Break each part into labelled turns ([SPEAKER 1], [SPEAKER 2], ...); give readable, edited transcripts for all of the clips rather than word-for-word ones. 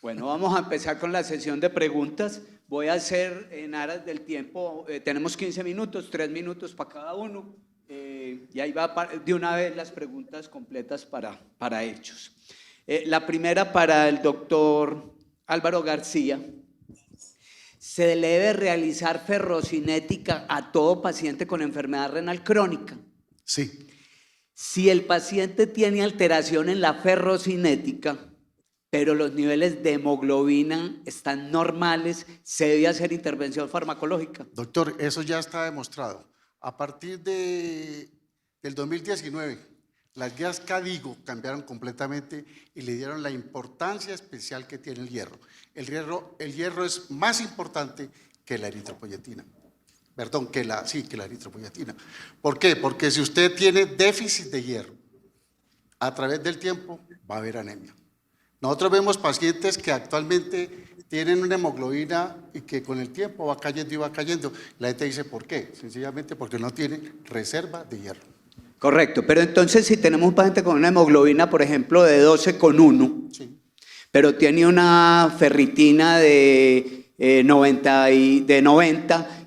[SPEAKER 1] Bueno, vamos a empezar con la sesión de preguntas. Voy a hacer en aras del tiempo, tenemos 15 minutos, 3 minutos para cada uno, y ahí va de una vez las preguntas completas para ellos. La primera para el doctor Álvaro García. ¿Se le debe realizar ferrocinética a todo paciente con enfermedad renal crónica?
[SPEAKER 2] Sí.
[SPEAKER 1] Si el paciente tiene alteración en la ferrocinética, pero los niveles de hemoglobina están normales, ¿se debe hacer intervención farmacológica?
[SPEAKER 2] Doctor, eso ya está demostrado. A partir del 2019, las guías CADIGO cambiaron completamente y le dieron la importancia especial que tiene el hierro. El hierro es más importante que la eritropoyetina. Perdón, que la eritropoyetina. ¿Por qué? Porque si usted tiene déficit de hierro, a través del tiempo va a haber anemia. Nosotros vemos pacientes que actualmente tienen una hemoglobina y que con el tiempo va cayendo y va cayendo. La gente dice, ¿por qué? Sencillamente porque no tienen reserva de hierro.
[SPEAKER 1] Correcto, pero entonces si tenemos un paciente con una hemoglobina, por ejemplo, de 12,1, sí, pero tiene una ferritina de 90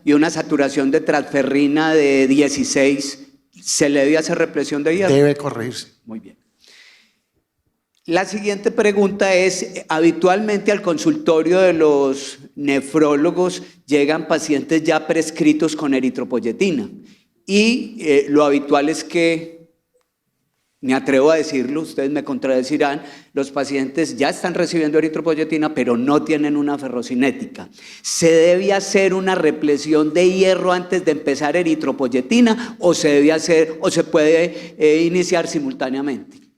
[SPEAKER 1] y una saturación de transferrina de 16, ¿se le debe hacer represión de hierro?
[SPEAKER 2] Debe corregirse.
[SPEAKER 1] Muy bien. La siguiente pregunta es, habitualmente al consultorio de los nefrólogos llegan pacientes ya prescritos con eritropoyetina y lo habitual es que, me atrevo a decirlo, ustedes me contradecirán, los pacientes ya están recibiendo eritropoyetina pero no tienen una ferrocinética. ¿Se debe hacer una represión de hierro antes de empezar eritropoyetina o se debe hacer o se puede iniciar simultáneamente?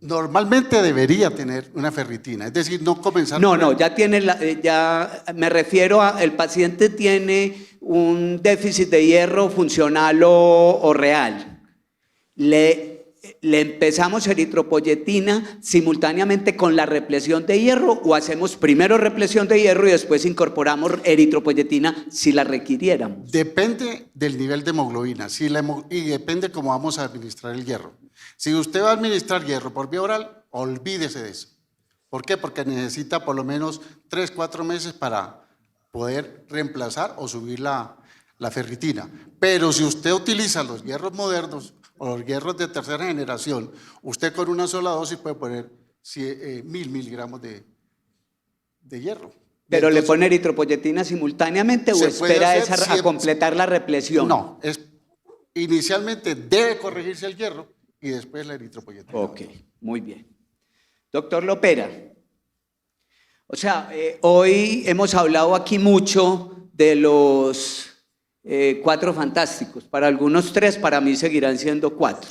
[SPEAKER 2] Normalmente debería tener una ferritina, es decir, no comenzar...
[SPEAKER 1] No, ya tiene, ya me refiero a, el paciente tiene un déficit de hierro funcional o real. Le empezamos eritropoyetina simultáneamente con la represión de hierro o hacemos primero represión de hierro y después incorporamos eritropoyetina si la requiriéramos.
[SPEAKER 2] Depende del nivel de hemoglobina y depende cómo vamos a administrar el hierro. Si usted va a administrar hierro por vía oral, olvídese de eso. ¿Por qué? Porque necesita por lo menos 3-4 meses para poder reemplazar o subir la ferritina. Pero si usted utiliza los hierros modernos o los hierros de tercera generación, usted con una sola dosis puede poner 1000 miligramos de hierro.
[SPEAKER 1] ¿Pero entonces, le pone eritropoyetina simultáneamente o espera a completar la represión?
[SPEAKER 2] No, inicialmente debe corregirse el hierro y después la eritropoyetina.
[SPEAKER 1] Ok, muy bien. Doctor Lopera, o sea, hoy hemos hablado aquí mucho de los 4 fantásticos, para algunos 3, para mí seguirán siendo 4.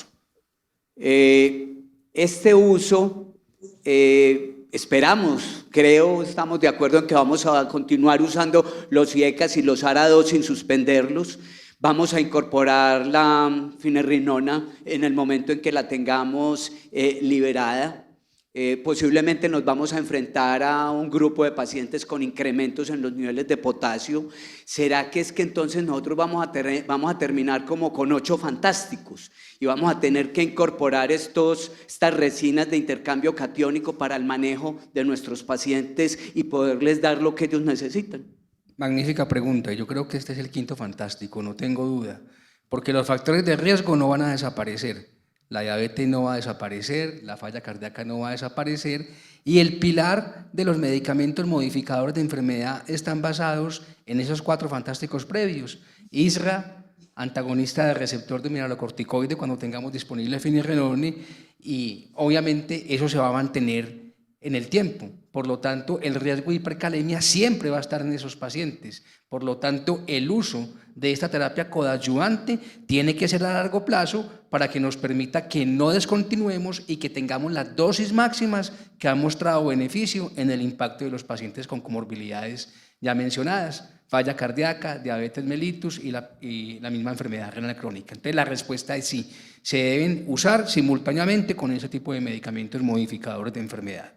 [SPEAKER 1] Este uso, esperamos, creo, estamos de acuerdo en que vamos a continuar usando los IECAS y los ARA2 sin suspenderlos. Vamos a incorporar la finerrinona en el momento en que la tengamos liberada. Posiblemente nos vamos a enfrentar a un grupo de pacientes con incrementos en los niveles de potasio. ¿Será que es que entonces nosotros vamos a terminar como con 8 fantásticos y vamos a tener que incorporar estas resinas de intercambio catiónico para el manejo de nuestros pacientes y poderles dar lo que ellos necesitan?
[SPEAKER 3] Magnífica pregunta, yo creo que este es el 5º fantástico, no tengo duda, porque los factores de riesgo no van a desaparecer, la diabetes no va a desaparecer, la falla cardíaca no va a desaparecer y el pilar de los medicamentos modificadores de enfermedad están basados en esos 4 fantásticos previos. ISRA, antagonista del receptor de mineralocorticoide cuando tengamos disponible finerenone y obviamente eso se va a mantener en el tiempo. Por lo tanto, el riesgo de hipercalemia siempre va a estar en esos pacientes. Por lo tanto, el uso de esta terapia coadyuvante tiene que ser a largo plazo para que nos permita que no descontinuemos y que tengamos las dosis máximas que han mostrado beneficio en el impacto de los pacientes con comorbilidades ya mencionadas, falla cardíaca, diabetes mellitus y la misma enfermedad renal crónica. Entonces, la respuesta es sí, se deben usar simultáneamente con ese tipo de medicamentos modificadores de enfermedad.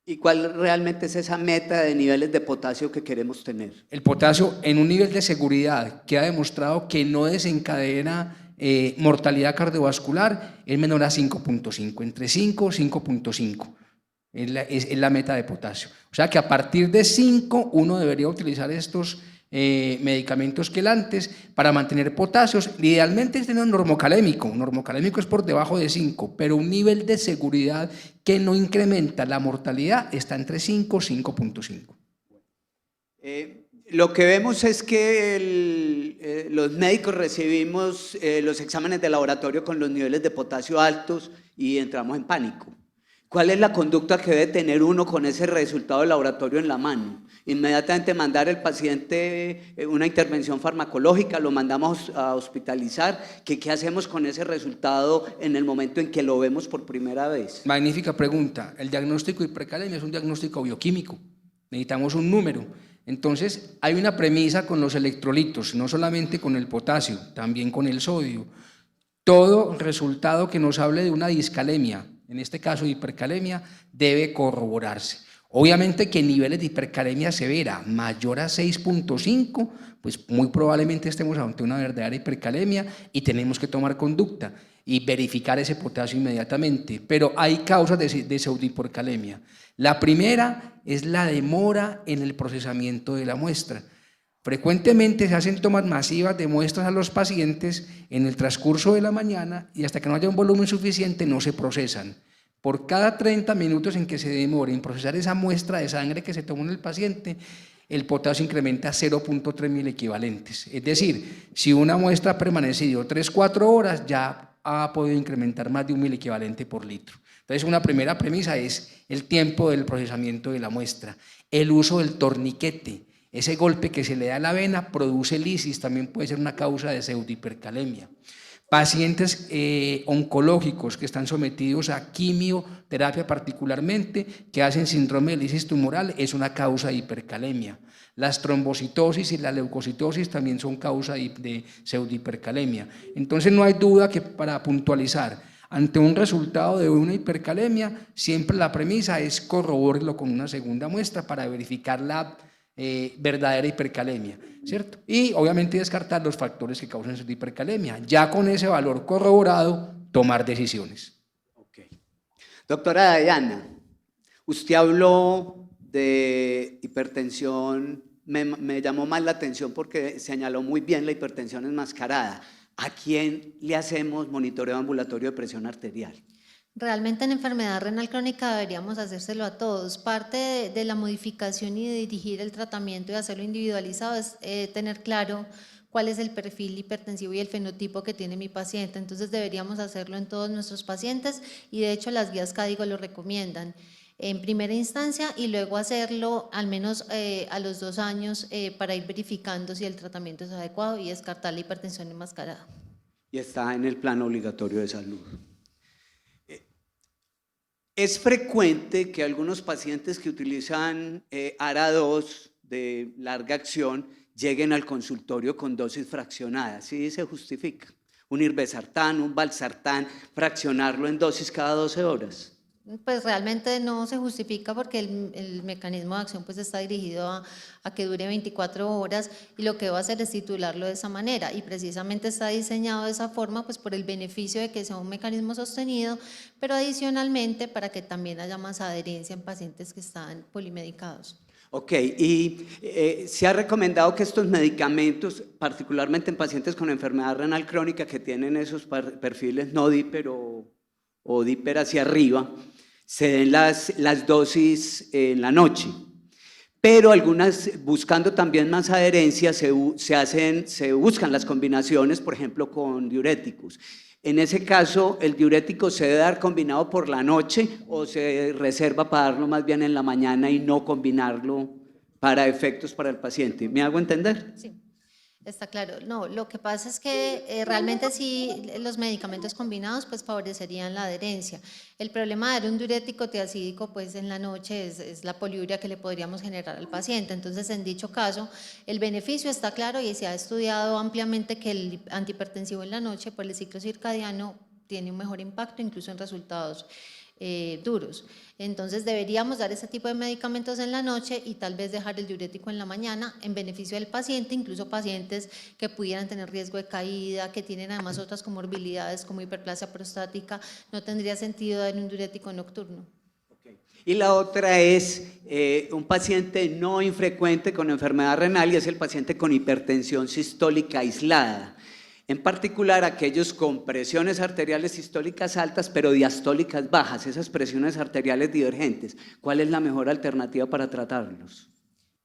[SPEAKER 1] ¿Y cuál realmente es esa meta de niveles de potasio que queremos tener?
[SPEAKER 3] El potasio en un nivel de seguridad que ha demostrado que no desencadena mortalidad cardiovascular es menor a 5.5, entre 5 y 5.5. Es la meta de potasio. O sea que a partir de 5 uno debería utilizar estos medicamentos quelantes para mantener potasios. Idealmente es tener un normocalémico. Un normocalémico es por debajo de 5, pero un nivel de seguridad que no incrementa la mortalidad está entre 5 y 5.5.
[SPEAKER 1] Lo que vemos es que los médicos recibimos los exámenes de laboratorio con los niveles de potasio altos y entramos en pánico. ¿Cuál es la conducta que debe tener uno con ese resultado de laboratorio en la mano? Inmediatamente mandar al paciente una intervención farmacológica, lo mandamos a hospitalizar. ¿Qué hacemos con ese resultado en el momento en que lo vemos por primera vez?
[SPEAKER 3] Magnífica pregunta. El diagnóstico de hipercalemia es un diagnóstico bioquímico. Necesitamos un número. Entonces, hay una premisa con los electrolitos, no solamente con el potasio, también con el sodio. Todo resultado que nos hable de una discalemia, en este caso de hipercalemia, debe corroborarse. Obviamente que niveles de hipercalemia severa mayor a 6.5, pues muy probablemente estemos ante una verdadera hipercalemia y tenemos que tomar conducta y verificar ese potasio inmediatamente. Pero hay causas de pseudohipercalemia. La primera es la demora en el procesamiento de la muestra. Frecuentemente se hacen tomas masivas de muestras a los pacientes en el transcurso de la mañana y hasta que no haya un volumen suficiente no se procesan. Por cada 30 minutos en que se demore en procesar esa muestra de sangre que se tomó en el paciente, el potasio incrementa a 0.3 milequivalentes. Es decir, si una muestra ha permanecido 3-4 horas, ya ha podido incrementar más de 1 milequivalente por litro. Entonces, una primera premisa es el tiempo del procesamiento de la muestra, el uso del torniquete. Ese golpe que se le da a la vena produce lisis, también puede ser una causa de pseudohipercalemia. Pacientes oncológicos que están sometidos a quimioterapia particularmente, que hacen síndrome de lisis tumoral, es una causa de hipercalemia. Las trombocitosis y la leucocitosis también son causa de pseudohipercalemia. Entonces no hay duda que para puntualizar, ante un resultado de una hipercalemia, siempre la premisa es corroborarlo con una segunda muestra para verificar la verdadera hipercalemia, ¿cierto? Y obviamente descartar los factores que causan esa hipercalemia. Ya con ese valor corroborado, tomar decisiones.
[SPEAKER 1] Okay. Doctora Dayana, usted habló de hipertensión, me llamó más la atención porque señaló muy bien la hipertensión enmascarada. ¿A quién le hacemos monitoreo ambulatorio de presión arterial?
[SPEAKER 4] Realmente en enfermedad renal crónica deberíamos hacérselo a todos. Parte de la modificación y de dirigir el tratamiento y hacerlo individualizado es tener claro cuál es el perfil hipertensivo y el fenotipo que tiene mi paciente. Entonces deberíamos hacerlo en todos nuestros pacientes y de hecho las guías CADIGO lo recomiendan en primera instancia y luego hacerlo al menos a los 2 años para ir verificando si el tratamiento es adecuado y descartar la hipertensión enmascarada.
[SPEAKER 1] Y está en el plan obligatorio de salud. Es frecuente que algunos pacientes que utilizan ARA2 de larga acción lleguen al consultorio con dosis fraccionadas. ¿Sí se justifica? Un irbesartán, un valsartán, fraccionarlo en dosis cada 12 horas.
[SPEAKER 4] Pues realmente no se justifica porque el mecanismo de acción pues está dirigido a que dure 24 horas y lo que va a hacer es titularlo de esa manera y precisamente está diseñado de esa forma pues por el beneficio de que sea un mecanismo sostenido, pero adicionalmente para que también haya más adherencia en pacientes que están polimedicados. Ok,
[SPEAKER 1] y se ha recomendado que estos medicamentos, particularmente en pacientes con enfermedad renal crónica que tienen esos perfiles no DIPER o DIPER hacia arriba, se den las dosis en la noche. Pero algunas, buscando también más adherencia, se buscan las combinaciones, por ejemplo, con diuréticos. En ese caso, ¿el diurético se debe dar combinado por la noche o se reserva para darlo más bien en la mañana y no combinarlo para efectos para el paciente? ¿Me hago entender?
[SPEAKER 4] Sí. Está claro, no, lo que pasa es que realmente sí los medicamentos combinados pues favorecerían la adherencia. El problema de dar un diurético tiazídico pues en la noche es la poliuria que le podríamos generar al paciente, entonces en dicho caso el beneficio está claro y se ha estudiado ampliamente que el antihipertensivo en la noche por el ciclo circadiano tiene un mejor impacto incluso en resultados duros. Entonces deberíamos dar ese tipo de medicamentos en la noche y tal vez dejar el diurético en la mañana en beneficio del paciente, incluso pacientes que pudieran tener riesgo de caída, que tienen además otras comorbilidades como hiperplasia prostática, no tendría sentido dar un diurético nocturno.
[SPEAKER 1] Y la otra es un paciente no infrecuente con enfermedad renal y es el paciente con hipertensión sistólica aislada. En particular aquellos con presiones arteriales sistólicas altas pero diastólicas bajas, esas presiones arteriales divergentes. ¿Cuál es la mejor alternativa para tratarlos?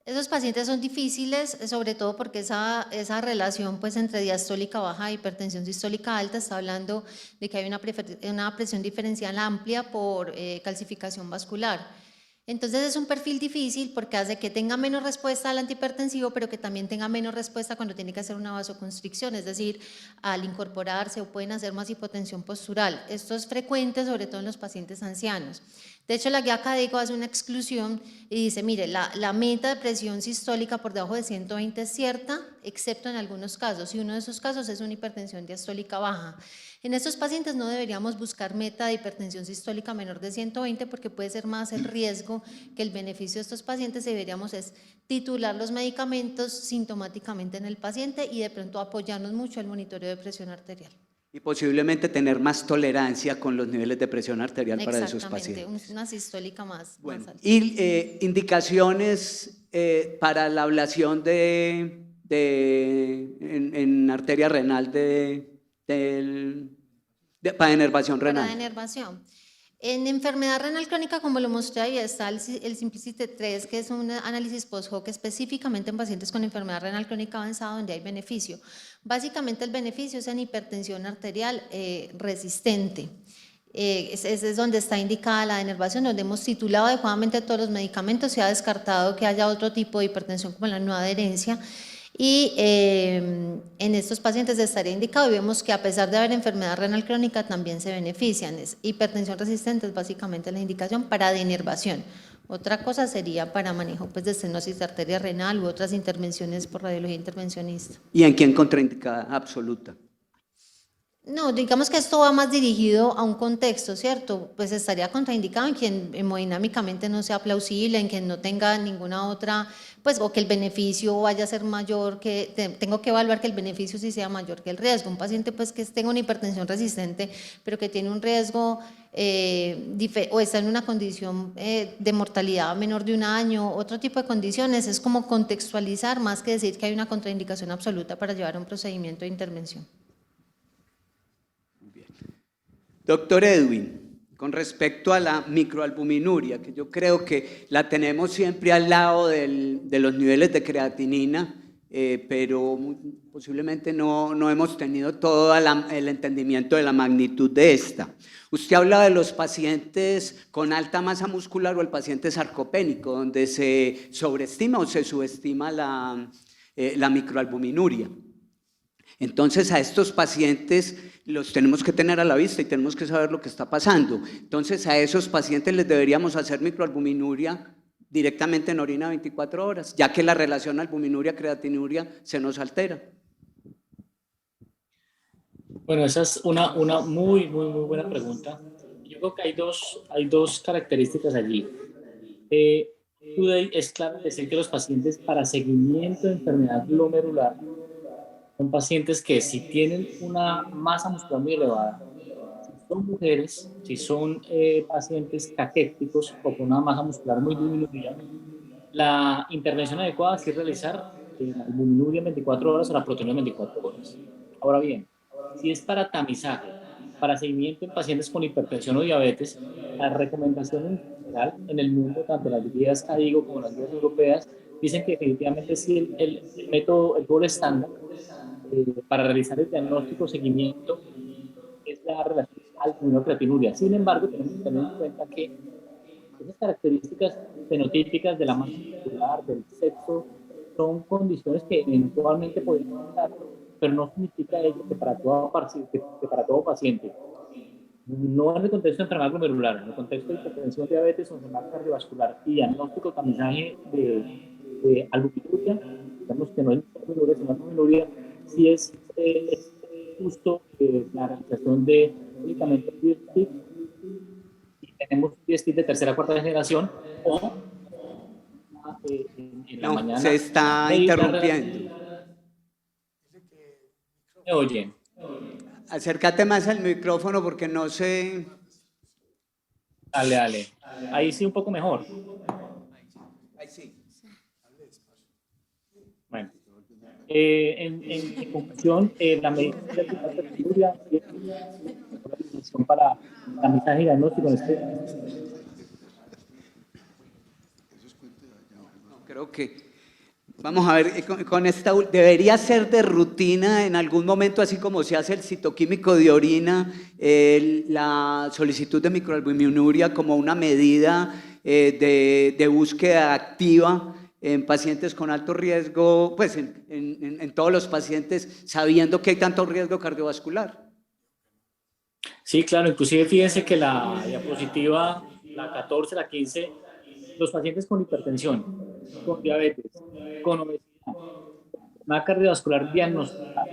[SPEAKER 4] Esos pacientes son difíciles, sobre todo porque esa relación pues, entre diastólica baja e hipertensión sistólica alta está hablando de que hay una presión diferencial amplia por calcificación vascular. Entonces es un perfil difícil porque hace que tenga menos respuesta al antihipertensivo, pero que también tenga menos respuesta cuando tiene que hacer una vasoconstricción, es decir, al incorporarse o pueden hacer más hipotensión postural. Esto es frecuente, sobre todo en los pacientes ancianos. De hecho, la guía CADIGO hace una exclusión y dice, mire, la meta de presión sistólica por debajo de 120 es cierta, excepto en algunos casos, y uno de esos casos es una hipertensión diastólica baja. En estos pacientes no deberíamos buscar meta de hipertensión sistólica menor de 120 porque puede ser más el riesgo que el beneficio de estos pacientes. Deberíamos es titular los medicamentos sintomáticamente en el paciente y de pronto apoyarnos mucho al monitoreo de presión arterial.
[SPEAKER 1] Y posiblemente tener más tolerancia con los niveles de presión arterial para esos pacientes.
[SPEAKER 4] Exactamente, una sistólica más alta.
[SPEAKER 1] Y indicaciones para la ablación en arteria renal para denervación renal.
[SPEAKER 4] Para denervación. En enfermedad renal crónica, como lo mostré ahí, está el Simplicity 3, que es un análisis post-hoc específicamente en pacientes con enfermedad renal crónica avanzada donde hay beneficio. Básicamente el beneficio es en hipertensión arterial resistente. Es donde está indicada la denervación, donde hemos titulado adecuadamente todos los medicamentos, se ha descartado que haya otro tipo de hipertensión como la no adherencia. Y en estos pacientes estaría indicado y vemos que a pesar de haber enfermedad renal crónica también se benefician. Es hipertensión resistente es básicamente la indicación para denervación. Otra cosa sería para manejo pues, de estenosis de arteria renal u otras intervenciones por radiología intervencionista.
[SPEAKER 1] ¿Y en quién contraindicada absoluta?
[SPEAKER 4] No, digamos que esto va más dirigido a un contexto, ¿cierto? Pues estaría contraindicado en quien hemodinámicamente no sea plausible, en quien no tenga ninguna otra, pues o que el beneficio vaya a ser mayor, tengo que evaluar que el beneficio sí sea mayor que el riesgo. Un paciente pues que tenga una hipertensión resistente, pero que tiene un riesgo o está en una condición de mortalidad menor de 1 año, otro tipo de condiciones, es como contextualizar más que decir que hay una contraindicación absoluta para llevar un procedimiento de intervención.
[SPEAKER 1] Doctor Edwin, con respecto a la microalbuminuria, que yo creo que la tenemos siempre al lado de los niveles de creatinina, pero posiblemente no hemos tenido todo el entendimiento de la magnitud de esta. Usted habla de los pacientes con alta masa muscular o el paciente sarcopénico, donde se sobreestima o se subestima la microalbuminuria. Entonces a estos pacientes los tenemos que tener a la vista y tenemos que saber lo que está pasando. Entonces a esos pacientes les deberíamos hacer microalbuminuria directamente en orina 24 horas, ya que la relación albuminuria-creatinuria se nos altera.
[SPEAKER 5] Bueno, esa es una muy buena pregunta. Yo creo que hay dos características allí. Es claro decir que los pacientes para seguimiento de enfermedad glomerular son pacientes que si tienen una masa muscular muy elevada, si son mujeres, si son pacientes caquéticos o con una masa muscular muy disminuida, la intervención adecuada es realizar la albuminuria en 24 horas o la proteinuria en 24 horas. Ahora bien, si es para tamizaje, para seguimiento en pacientes con hipertensión o diabetes, la recomendación en general en el mundo, tanto las guías CADIGO como las guías europeas, dicen que definitivamente sí el método, el gol estándar para realizar el diagnóstico seguimiento es la relación albuminuria-creatinuria. Sin embargo, tenemos que tener en cuenta que esas características fenotípicas de la masa muscular, del sexo, son condiciones que eventualmente podemos dar, pero no significa ello que para todo paciente, no en el contexto de enfermedad glomerular, en el contexto de hipertensión, diabetes o enfermedad cardiovascular y diagnóstico tamizaje de albuminuria, digamos que no es albuminuria, sino albuminuria, si es justo la realización de medicamentos y tenemos Vestir de tercera o cuarta generación, o en la
[SPEAKER 1] No,
[SPEAKER 5] mañana.
[SPEAKER 1] se está interrumpiendo.
[SPEAKER 5] ¿Me oyen?
[SPEAKER 1] Acércate más al micrófono porque no sé.
[SPEAKER 5] Dale, dale. Ahí sí un poco mejor.
[SPEAKER 1] Ahí sí.
[SPEAKER 5] Bueno. En conclusión, la medicina para la mensaje diagnóstico en este.
[SPEAKER 1] No, creo que. Vamos a ver, con esta. Debería ser de rutina en algún momento, así como se hace el citoquímico de orina, la solicitud de microalbuminuria como una medida de búsqueda activa en pacientes con alto riesgo, pues en todos los pacientes, sabiendo que hay tanto riesgo cardiovascular.
[SPEAKER 5] Sí, claro, inclusive fíjense que la diapositiva, la 14, la 15, los pacientes con hipertensión, con diabetes, con obesidad, una cardiovascular diagnosticada,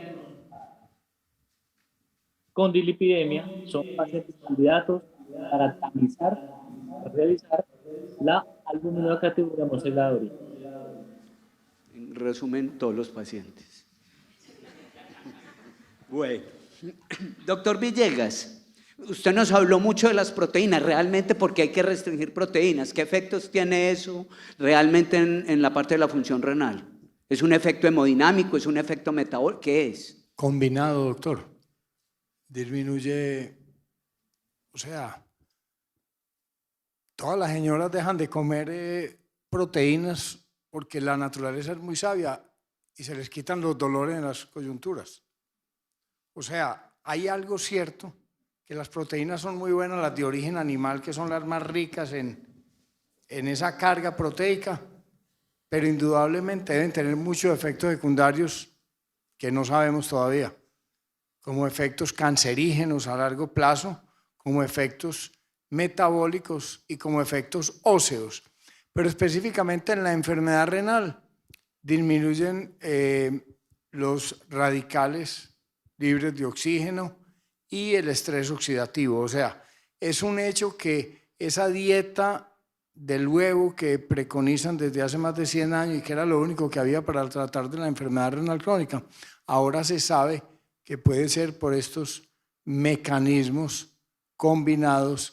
[SPEAKER 5] con dislipidemia, son pacientes candidatos para realizar la albuminocalciuria molecular de orina.
[SPEAKER 1] En resumen, todos los pacientes. Bueno, doctor Villegas, usted nos habló mucho de las proteínas, realmente porque hay que restringir proteínas. ¿Qué efectos tiene eso realmente en la parte de la función renal? ¿Es un efecto hemodinámico? ¿Es un efecto metabólico? ¿Qué es?
[SPEAKER 6] Combinado, doctor. Disminuye, o sea, todas las señoras dejan de comer proteínas porque la naturaleza es muy sabia y se les quitan los dolores en las coyunturas. O sea, hay algo cierto, que las proteínas son muy buenas, las de origen animal, que son las más ricas en esa carga proteica, pero indudablemente deben tener muchos efectos secundarios que no sabemos todavía, como efectos cancerígenos a largo plazo, como efectos metabólicos y como efectos óseos. Pero específicamente en la enfermedad renal disminuyen los radicales libres de oxígeno y el estrés oxidativo. O sea, es un hecho que esa dieta del huevo que preconizan desde hace más de 100 años y que era lo único que había para tratar de la enfermedad renal crónica, ahora se sabe que puede ser por estos mecanismos combinados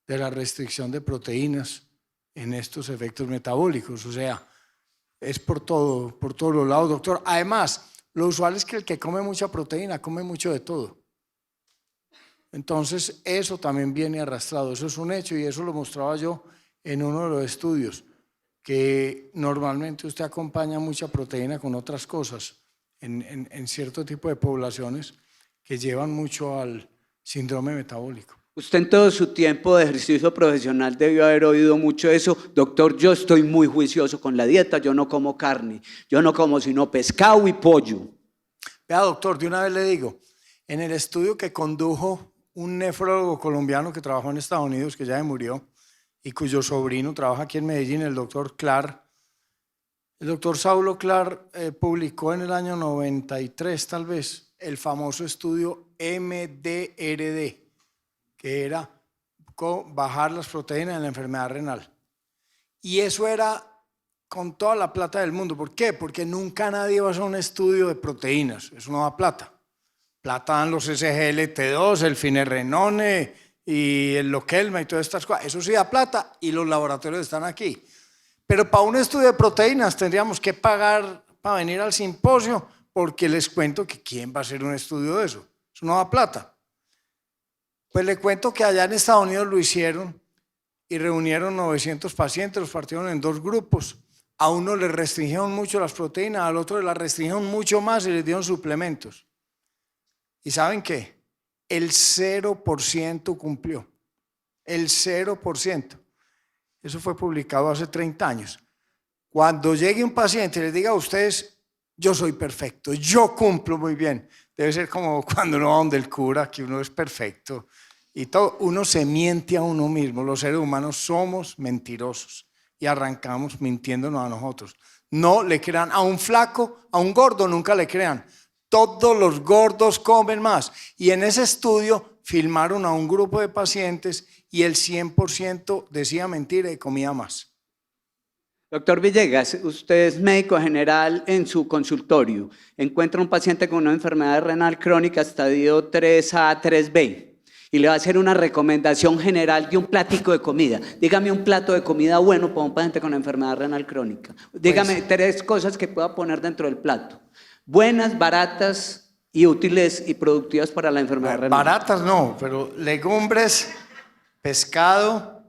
[SPEAKER 6] de la restricción de proteínas en estos efectos metabólicos. O sea, es por todos los lados, doctor. Además, lo usual es que el que come mucha proteína come mucho de todo. Entonces, eso también viene arrastrado. Eso es un hecho y eso lo mostraba yo en uno de los estudios, que normalmente usted acompaña mucha proteína con otras cosas en cierto tipo de poblaciones que llevan mucho al síndrome metabólico.
[SPEAKER 1] Usted en todo su tiempo de ejercicio profesional debió haber oído mucho eso. Doctor, yo estoy muy juicioso con la dieta, yo no como carne, yo no como sino pescado y pollo.
[SPEAKER 6] Vea, doctor, de una vez le digo, en el estudio que condujo un nefrólogo colombiano que trabajó en Estados Unidos, que ya se murió, y cuyo sobrino trabaja aquí en Medellín, el doctor Clark, el doctor Saulo Clark publicó en el año 93 tal vez el famoso estudio MDRD, que era bajar las proteínas en la enfermedad renal. Y eso era con toda la plata del mundo. ¿Por qué? Porque nunca nadie va a hacer un estudio de proteínas, eso no da plata. Plata dan los SGLT2, el finerenone y el Lokelma y todas estas cosas. Eso sí da plata y los laboratorios están aquí. Pero para un estudio de proteínas tendríamos que pagar para venir al simposio, porque les cuento que ¿quién va a hacer un estudio de eso? Eso no da plata. Pues le cuento que allá en Estados Unidos lo hicieron y reunieron 900 pacientes, los partieron en 2 grupos. A uno le restringieron mucho las proteínas, al otro le restringieron mucho más y les dieron suplementos. ¿Y saben qué? El 0% cumplió. El 0%. Eso fue publicado hace 30 años. Cuando llegue un paciente y les diga a ustedes, yo soy perfecto, yo cumplo muy bien. Debe ser como cuando uno va donde el cura, que uno es perfecto. Y todo, uno se miente a uno mismo. Los seres humanos somos mentirosos y arrancamos mintiéndonos a nosotros. No le crean a un flaco, a un gordo, nunca le crean. Todos los gordos comen más. Y en ese estudio filmaron a un grupo de pacientes y el 100% decía mentira y comía más.
[SPEAKER 1] Doctor Villegas, usted es médico general en su consultorio. Encuentra un paciente con una enfermedad renal crónica estadio 3A, 3B y le va a hacer una recomendación general de un platico de comida. Dígame un plato de comida bueno para un paciente con enfermedad renal crónica. Dígame 3 cosas que pueda poner dentro del plato. Buenas, baratas y útiles y productivas para la enfermedad renal.
[SPEAKER 6] Baratas no, pero legumbres, pescado,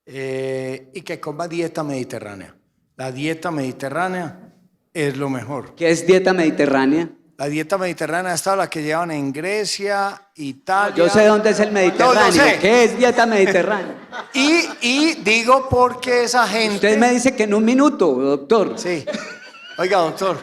[SPEAKER 6] y que coma dieta mediterránea. La dieta mediterránea es lo mejor.
[SPEAKER 1] ¿Qué es dieta mediterránea?
[SPEAKER 6] La dieta mediterránea es la que llevan en Grecia, Italia.
[SPEAKER 1] Yo sé dónde es el Mediterráneo.
[SPEAKER 6] No, yo sé.
[SPEAKER 1] ¿Qué es dieta mediterránea?
[SPEAKER 6] Y digo porque esa gente...
[SPEAKER 1] Usted me dice que en un minuto, doctor.
[SPEAKER 6] Sí. Oiga, doctor,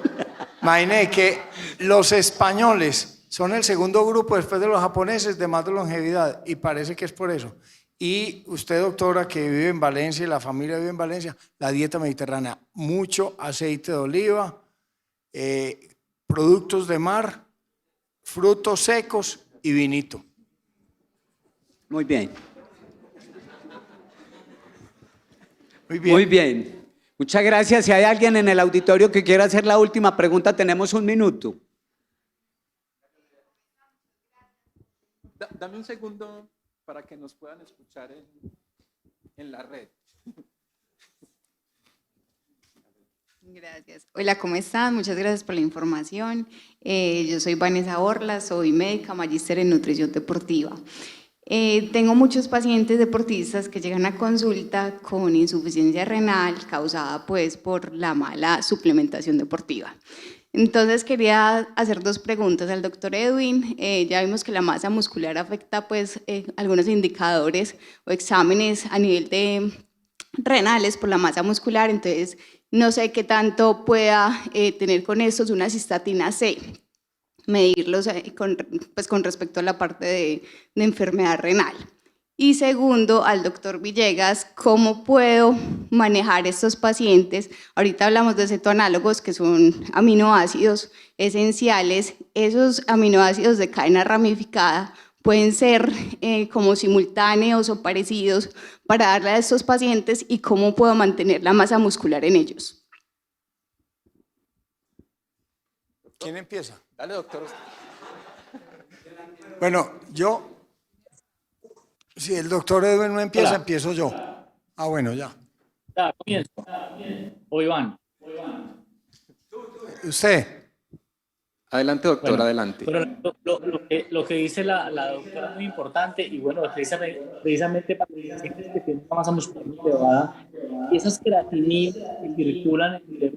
[SPEAKER 6] imagine que los españoles son el segundo grupo después de los japoneses de más de longevidad y parece que es por eso. Y usted, doctora, que vive en Valencia y la familia vive en Valencia, la dieta mediterránea, mucho aceite de oliva, productos de mar, frutos secos y vinito.
[SPEAKER 1] Muy bien.
[SPEAKER 6] Muy bien.
[SPEAKER 1] Muy bien. Muchas gracias. Si hay alguien en el auditorio que quiera hacer la última pregunta, tenemos un minuto.
[SPEAKER 7] Dame un segundo para que nos puedan escuchar en la red.
[SPEAKER 8] Gracias. Hola, ¿cómo están? Muchas gracias por la información. Yo soy Vanessa Orla, soy médica, magíster en nutrición deportiva. Tengo muchos pacientes deportistas que llegan a consulta con insuficiencia renal causada pues por la mala suplementación deportiva. Entonces quería hacer 2 preguntas al doctor Edwin. Ya vimos que la masa muscular afecta pues algunos indicadores o exámenes a nivel de renales por la masa muscular, entonces no sé qué tanto pueda tener con estos una cistatina C, medirlos con respecto a la parte de enfermedad renal. Y segundo, al doctor Villegas, ¿cómo puedo manejar estos pacientes? Ahorita hablamos de cetoanálogos, que son aminoácidos esenciales. Esos aminoácidos de cadena ramificada pueden ser como simultáneos o parecidos para darle a estos pacientes y cómo puedo mantener la masa muscular en ellos.
[SPEAKER 6] ¿Quién empieza?
[SPEAKER 7] Dale, doctor.
[SPEAKER 6] Bueno, si el doctor Edwin no empieza,
[SPEAKER 5] Hola.
[SPEAKER 6] empiezo yo. Ah, bueno, ya.
[SPEAKER 5] Ya, comienzo. O Iván.
[SPEAKER 6] Usted.
[SPEAKER 7] Adelante, doctor,
[SPEAKER 5] Bueno,
[SPEAKER 7] adelante.
[SPEAKER 5] Pero lo que dice la doctora es muy importante y bueno, precisamente para los pacientes que tienen una masa muscular muy elevada, y esas creatininas que circulan en el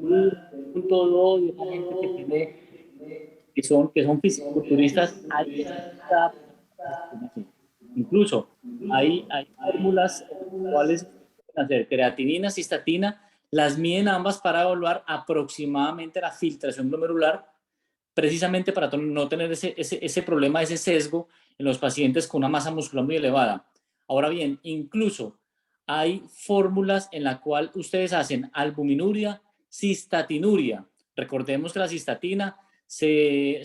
[SPEAKER 5] punto 2 y esa gente que tiene, que son fisiculturistas, incluso hay fórmulas en las cuales pueden hacer creatinina, cistatina, las miden ambas para evaluar aproximadamente la filtración glomerular, precisamente para no tener ese problema, ese sesgo en los pacientes con una masa muscular muy elevada. Ahora bien, incluso hay fórmulas en la cual ustedes hacen albuminuria, cistatinuria. Recordemos que la cistatina se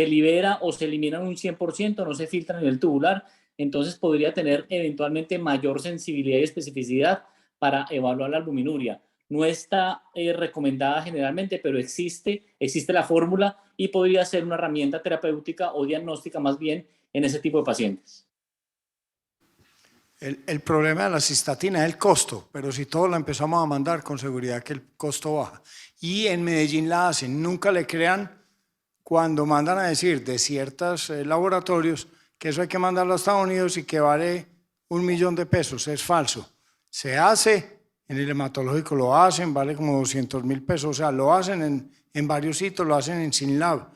[SPEAKER 5] libera o se elimina en un 100%, no se filtra en el tubular, entonces podría tener eventualmente mayor sensibilidad y especificidad para evaluar la albuminuria. No está recomendada generalmente, pero existe la fórmula y podría ser una herramienta terapéutica o diagnóstica más bien en ese tipo de pacientes.
[SPEAKER 6] El problema de la cistatina es el costo, pero si todos la empezamos a mandar, con seguridad que el costo baja. Y en Medellín la hacen, nunca le crean cuando mandan a decir de ciertos laboratorios que eso hay que mandarlo a Estados Unidos y que vale $1 millón, es falso. Se hace, en el hematológico lo hacen, vale como $200.000, o sea, lo hacen en varios sitios, lo hacen en Synlab.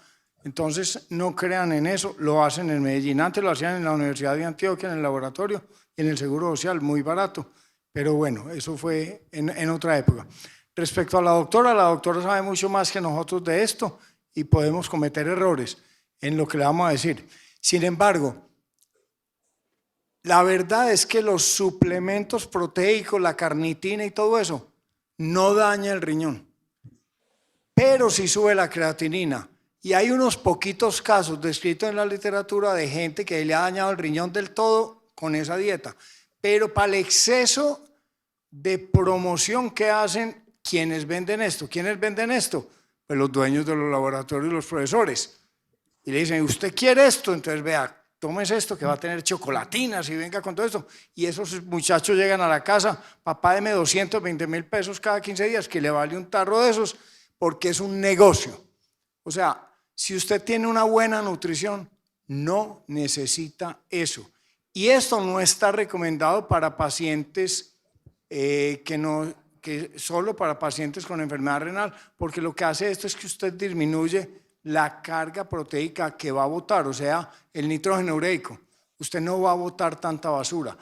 [SPEAKER 6] Entonces, no crean en eso, lo hacen en Medellín. Antes lo hacían en la Universidad de Antioquia, en el laboratorio, en el Seguro Social, muy barato. Pero bueno, eso fue en otra época. Respecto a la doctora sabe mucho más que nosotros de esto y podemos cometer errores en lo que le vamos a decir. Sin embargo, la verdad es que los suplementos proteicos, la carnitina y todo eso, no daña el riñón. Pero sí sube la creatinina. Y hay unos poquitos casos descritos en la literatura de gente que le ha dañado el riñón del todo con esa dieta. Pero para el exceso de promoción que hacen quienes venden esto. ¿Quiénes venden esto? Pues los dueños de los laboratorios y los profesores. Y le dicen, ¿usted quiere esto? Entonces vea, tómese esto que va a tener chocolatinas y venga con todo esto. Y esos muchachos llegan a la casa, papá, deme 220.000 pesos cada 15 días, que le vale un tarro de esos, porque es un negocio. O sea, si usted tiene una buena nutrición, no necesita eso. Y esto no está recomendado para pacientes que solo para pacientes con enfermedad renal, porque lo que hace esto es que usted disminuye la carga proteica que va a botar, o sea, el nitrógeno ureico. Usted no va a botar tanta basura.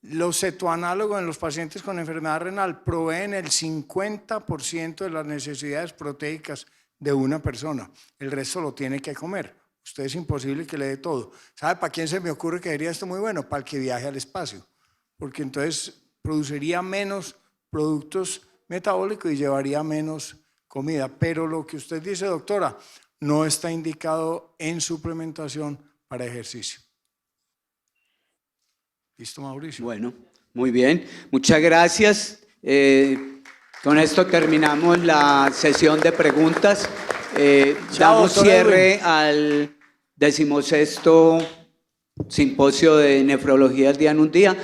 [SPEAKER 6] Los cetoanálogos en los pacientes con enfermedad renal proveen el 50% de las necesidades proteicas de una persona. El resto lo tiene que comer. Usted es imposible que le dé todo. ¿Sabe para quién se me ocurre que sería esto muy bueno? Para el que viaje al espacio, porque entonces produciría menos productos metabólicos y llevaría menos comida. Pero lo que usted dice, doctora, no está indicado en suplementación para ejercicio. ¿Listo, Mauricio?
[SPEAKER 1] Bueno, muy bien. Muchas gracias. Con esto terminamos la sesión de preguntas. Damos
[SPEAKER 6] doctor
[SPEAKER 1] cierre
[SPEAKER 6] Edwin.
[SPEAKER 1] al 16º Simposio de Nefrología el Día en un Día.